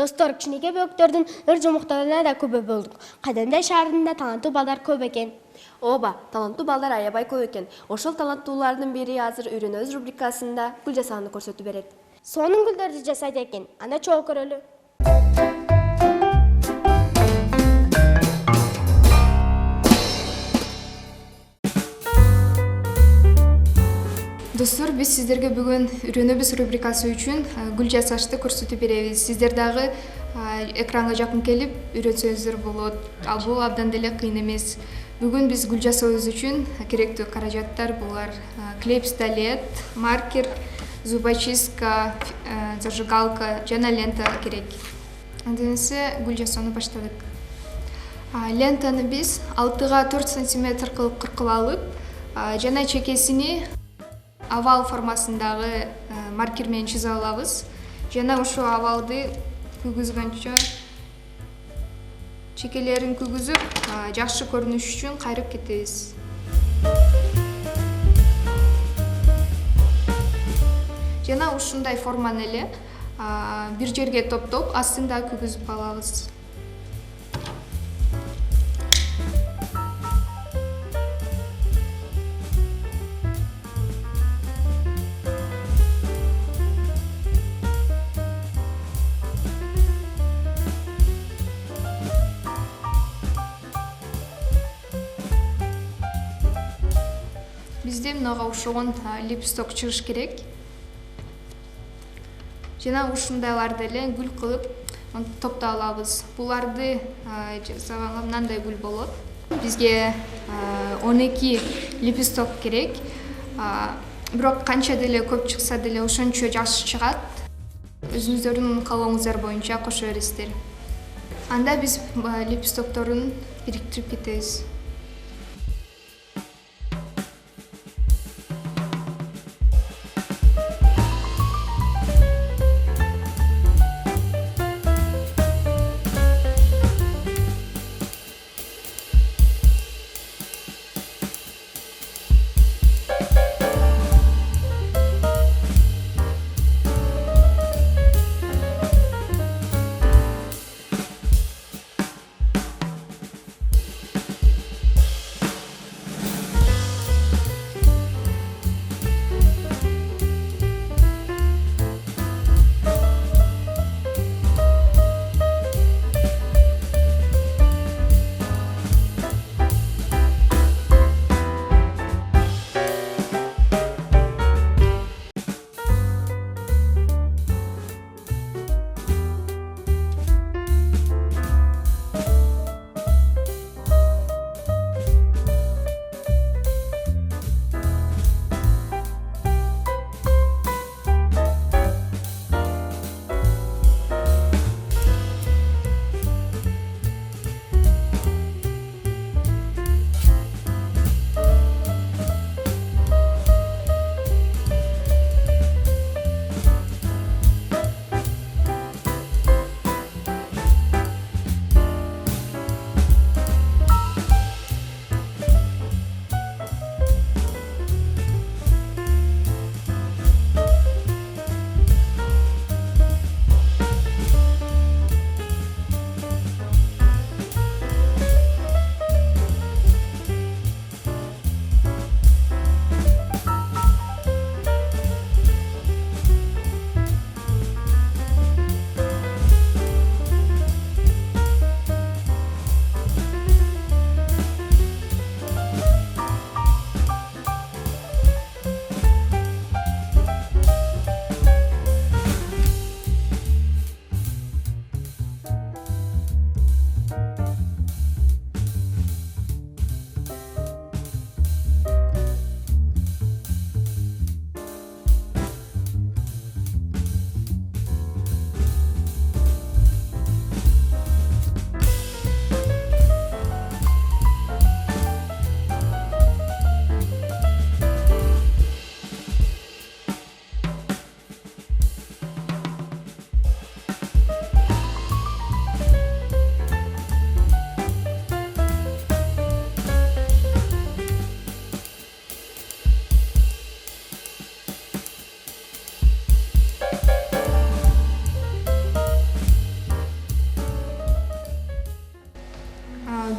Достор, кичинекей бөктөрдүн ыр жумуктарына да күбө болдук. Кадимде шаарында таланттуу балдар көп экен. Ооба, таланттуу балдар аябай көп экен. Ошол таланттуулардын бири азыр Үйрөнөбүз рубрикасында гүл жасаганды көрсөтүп берет. Сонун гүлдөрдү жасайт экен. Анда чогуу көрөлү. Достор, биз сиздерге бүгүн Үйрөнөбүз рубрикасы үчүн гүл жасашты көрсөтүп беребиз. Сиздер дагы экранга жакын келип үйрөтсөңүздөр болот. Ал бул абдан деле кыйын эмес. Бүгүн биз гүл жасообуз үчүн керектүү каражаттар булар: клей пистолет, маркер, зубочистка, зажигалка жана лента керек. Анда эмесе гүл жасоону баштадык. Лентаны биз 6-4 сантиметр кылып кыркып алып, жана чекесини овал формасындагы маркер менен чызып алабыз. Жана ушул овалды күгүзгөнчө чекелерин күгүзүп, жакшы көрүнүш үчүн кайрып кетебиз. Жана ушундай форманы эле бир жерге топтоп, астында күгүзүп алабыз. Бизде мынага окшогон лепесток чыгыш керек. Жана ушундайларды эле гүл кылып топтоп алабыз. Буларды жасаганга мындай гүл болот. Бизге 12 лепесток керек. Бирок канча деле көп чыкса деле ошончо жакшы чыгат. Өзүңүздөрдүн каалооңуздар боюнча кошо бересиздер. Анда биз лепестокторун бириктирип кетебиз.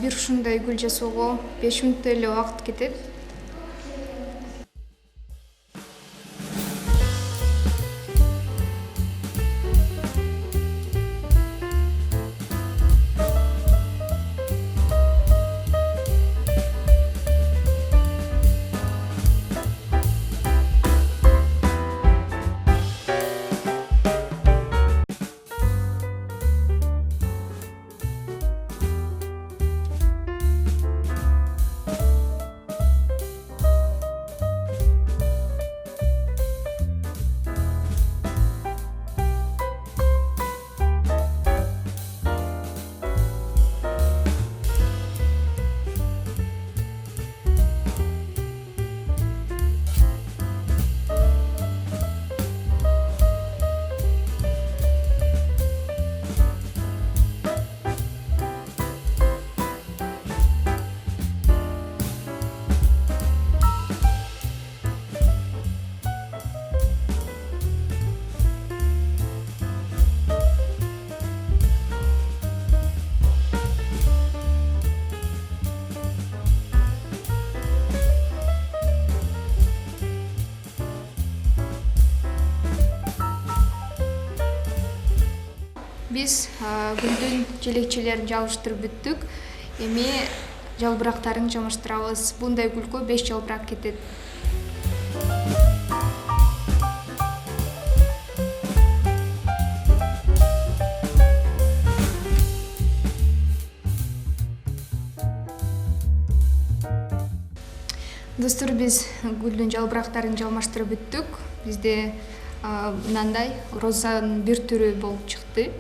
бир ушундай гүл жасоого 5 мүнөттөй эле убакыт кетет. Биз гүлдүн желекчелерин жабыштырып бүттүк. Эми жалбырактарын жамаштырабыз. Bunday гүлгө 5 жалбырак кетет. Достор, биз гүлдүн жалбырактарын жалмаштырып бүттүк. Бизде мынандай розанын бир түрү болуп чыкты.